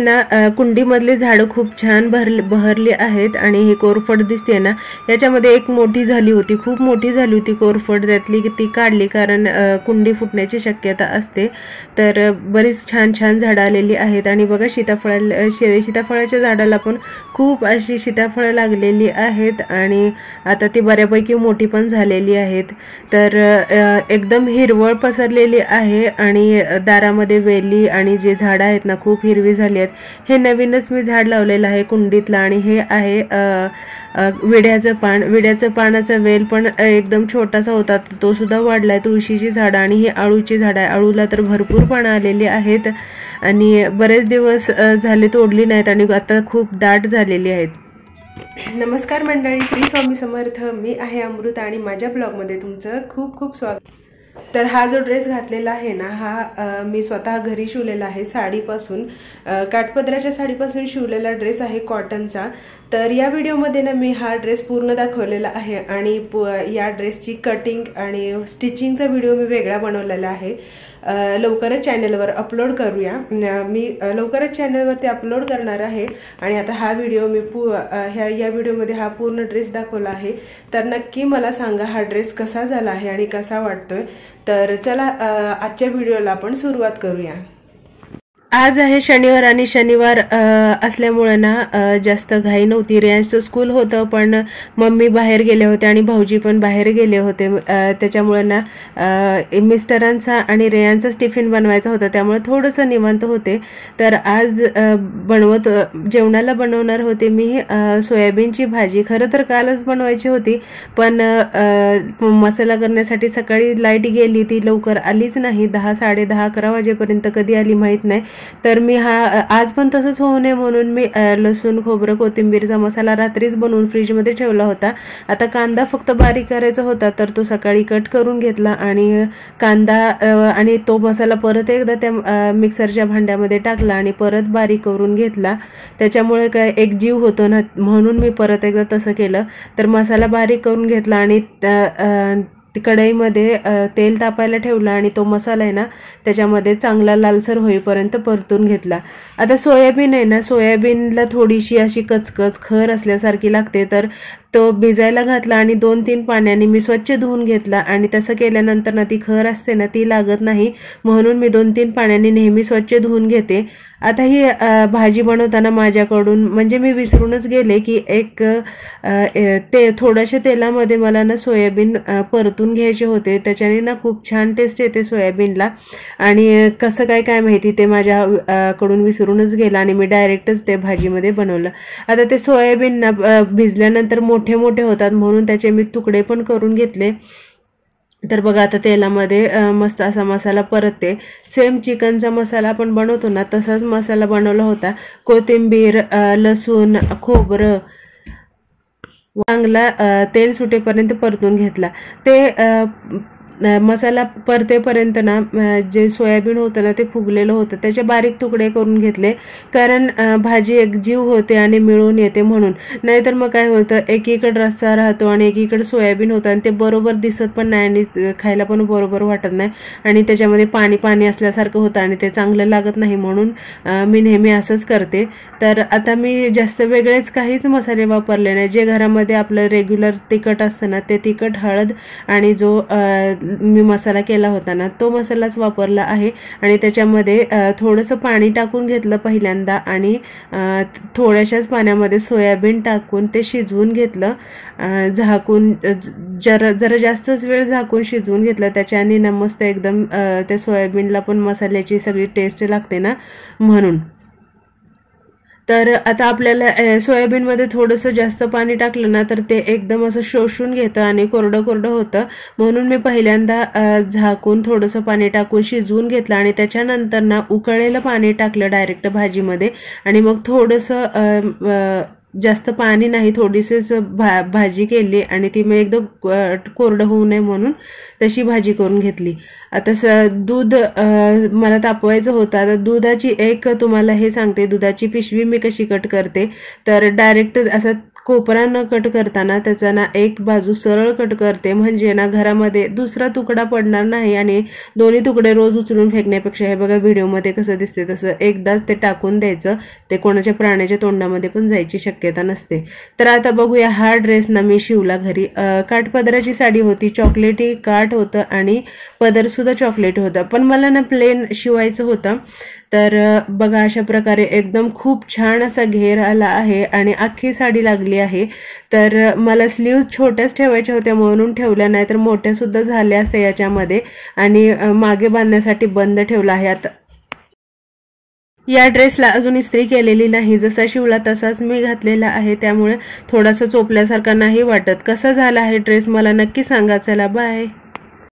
ना कुंडीमधले झाडं खूप छान बहरली आहेत आणि हे कोरफड दिसते ना, याच्यामध्ये एक मोठी झाली होती, खूप मोठी झाली होती कोरफड, त्यातली ती काढली कारण कुंडी फुटण्याची शक्यता असते. तर बरीच छान छान झाडं आलेली आहेत आणि बघा सीताफळाच्या झाडाला पण खूप अशी सीताफळं लागलेली आहेत आणि आता ती बऱ्यापैकी मोठी पण झालेली आहेत. तर एकदम हिरवळ पसरलेली आहे आणि दारामध्ये वेली आणि जे झाडं आहेत ना खूप हिरवी झाली आहेत. हे नवीनच मी झाड लावलेलं आहे कुंडीतलं आणि हे आहे विड्याचं पानाचा वेल पण एकदम छोटासा होता, तो सुद्धा वाढलाय. तुळशीची झाडं आणि ही आळूची झाडं आहे. आळूला तर भरपूर पानं आलेली आहेत आणि बरेच दिवस झाले तोडली नाहीत आणि आता खूप दाट झालेली आहेत. नमस्कार मंडळी, श्री स्वामी समर्थ. मी आहे अमृता आणि माझ्या ब्लॉगमध्ये तुमचं खूप खूप स्वागत. तर हा जो ड्रेस घातलेला आहे ना, हा मी स्वतः घरी शिवलेला आहे. साडीपासून काठपदराच्या साडीपासून शिवलेला ड्रेस आहे कॉटनचा. तर या व्हिडिओमध्ये ना मी हा ड्रेस पूर्ण दाखवलेला आहे आणि या ड्रेसची कटिंग आणि स्टिचिंगचा व्हिडिओ मी वेगळा बनवलेला आहे. लवकरच चॅनलवर अपलोड करूया. मी लवकरच चॅनलवरती अपलोड करणार आहे आणि आता हा व्हिडिओ मी या व्हिडिओमध्ये हा पूर्ण ड्रेस दाखवला आहे. तर नक्की मला सांगा हा ड्रेस कसा झाला आहे आणि कसा वाटतोय. तर चला आजच्या व्हिडिओला आपण सुरुवात करूया. आज आहे शनिवार आणि शनिवार असल्यामुळे ना जास्त घाई नव्हती. रेयांचं स्कूल होतं पण मम्मी बाहेर गेले होते आणि भाऊजी पण बाहेर गेले होते. त्याच्यामुळे ना मिस्टरांचा आणि रेयांचाच टिफिन बनवायचा होता, त्यामुळे थोडंसं निवांत होते. तर आज जेवणाला बनवणार होते मी सोयाबीनची भाजी. खरं तर कालच बनवायची होती पण मसाला करण्यासाठी सकाळी लाईट गेली, ती लवकर आलीच नाही. 10, 10:30, 11 वाजेपर्यंत कधी आली माहीत नाही. तर मी आज पण तसंच होऊ नये म्हणून मी लसूण, खोबरं, कोथिंबीरचा मसाला रात्रीच बनवून फ्रीजमध्ये ठेवला होता. आता कांदा फक्त बारीक करायचा होता तर तो सकाळी कट करून घेतला आणि कांदा आणि तो मसाला परत एकदा त्या मिक्सरच्या भांड्यामध्ये टाकला आणि परत बारीक करून घेतला. त्याच्यामुळे काय एक जीव होतो ना, म्हणून मी परत एकदा तसं केलं. तर मसाला बारीक करून घेतला आणि कढईमध्ये तेल तापायला ठेवलं आणि तो मसाला आहे ना त्याच्यामध्ये चांगला लालसर होईपर्यंत परतून घेतला. आता सोयाबीन आहे ना, सोयाबीनला थोडीशी अशी कचकच खर असल्यासारखी लागते. तर तो भिजायला घातला आणि 2-3 पाण्याने मी स्वच्छ धुवून घेतला आणि तसं केल्यानंतर ना ती खर असते ना ती लागत नाही, म्हणून मी 2-3 पाण्याने नेहमी स्वच्छ धुवून घेते. आता ही भाजी बनवताना माझ्याकडून म्हणजे मी विसरूनच गेले की थोड्याशा तेलामध्ये मला ना सोयाबीन परतून घ्यायचे होते. त्याच्याने ना खूप छान टेस्ट येते सोयाबीनला आणि कसं काय माहिती ते माझ्याकडून विसरूनच गेलं आणि मी डायरेक्टच ते भाजीमध्ये बनवलं. आता ते सोयाबीन ना भिजल्यानंतर मोठे मोठे होतात म्हणून त्याचे मी तुकडे पण करून घेतले. तर बघा आता तेलामध्ये मस्त असा मसाला परतते. सेम चिकनचा मसाला आपण बनवतो ना तसाच मसाला बनवला होता. कोथिंबीर, लसूण, खोबरं चांगला तेल सुटेपर्यंत परतून घेतला. ते मसाला परतेपर्यंत ना जे सोयाबीन होतं ना ते फुगलेलं होतं, त्याचे बारीक तुकडे करून घेतले कारण भाजी एक जीव होते आणि मिळून येते म्हणून. नाहीतर मग काय होतं, एकीकडे रस्सा राहतो आणि एकीकडे सोयाबीन होतं आणि ते बरोबर दिसत पण नाही आणि खायला पण बरोबर वाटत नाही आणि त्याच्यामध्ये पाणी असल्यासारखं होतं आणि ते चांगलं लागत नाही. म्हणून मी नेहमी असंच करते. तर आता मी जास्त वेगळेच काहीच मसाले वापरले नाही. जे घरामध्ये आपलं रेग्युलर तिखट असतं ना ते तिखट, हळद आणि जो मी मसाला केला होता ना तो मसालाच वापरला आहे आणि त्याच्यामध्ये थोडंसं पाणी टाकून घेतलं पहिल्यांदा आणि थोड्याशाच पाण्यामध्ये सोयाबीन टाकून ते शिजवून घेतलं. झाकून जरा जास्तच वेळ झाकून शिजवून घेतलं. त्याच्याने ना मस्त एकदम त्या सोयाबीनला पण मसाल्याची सगळी टेस्ट लागते ना म्हणून. तर आता आपल्याला सोयाबीनमध्ये थोडंसं जास्त पाणी टाकलं ना तर ते एकदम असं शोषून घेतं आणि कोरडं होतं, म्हणून मी पहिल्यांदा झाकून थोडंसं पाणी टाकून शिजवून घेतलं आणि त्याच्यानंतर ना उकळलेलं पाणी टाकलं डायरेक्ट भाजीमध्ये आणि मग थोडंसं जास्त पाणी नाही, थोडीशीच भाजी केली आणि ती मी एकदम कोरडं होऊ नये म्हणून तशी भाजी करून घेतली. आता दूध मला तापवायचं होतं. आता दुधाची एक तुम्हाला हे सांगते, दुधाची पिशवी मी कशी कट करते. तर डायरेक्ट असं कोपरा न कट करताना त्याचा ना एक बाजू सरळ कट करते, म्हणजे ना घरामध्ये दुसरा तुकडा पडणार नाही आणि दोन्ही तुकडे रोज उचलून फेकण्यापेक्षा हे बघा व्हिडिओमध्ये कसं दिसते तसं एकदाच ते टाकून द्यायचं. ते कोणाच्या प्राण्याच्या तोंडामध्ये पण जायची शक्यता नसते. तर आता बघूया, हा ड्रेस ना मी शिवला घरी. काठपदराची साडी होती, चॉकलेटी काठ होतं आणि पदरसुद्धा चॉकलेटी होता, पण मला ना प्लेन शिवायचं होतं. तर बघा अशा प्रकारे एकदम खूप छान असा घेर आला आहे आणि अख्खी साडी लागली आहे. तर मला स्लीव्ज छोट्याच ठेवायच्या होत्या म्हणून ठेवल्या, नाही तर मोठ्यासुद्धा झाल्या असत्या याच्यामध्ये. आणि मागे बांधण्यासाठी बंद ठेवला आहे. आता या ड्रेसला अजून इस्त्री केलेली नाही, जसा शिवला तसाच मी घातलेला आहे, त्यामुळे थोडासा चोपल्यासारखा नाही वाटत. कसा झाला आहे ड्रेस मला नक्की सांगा. चला बाय.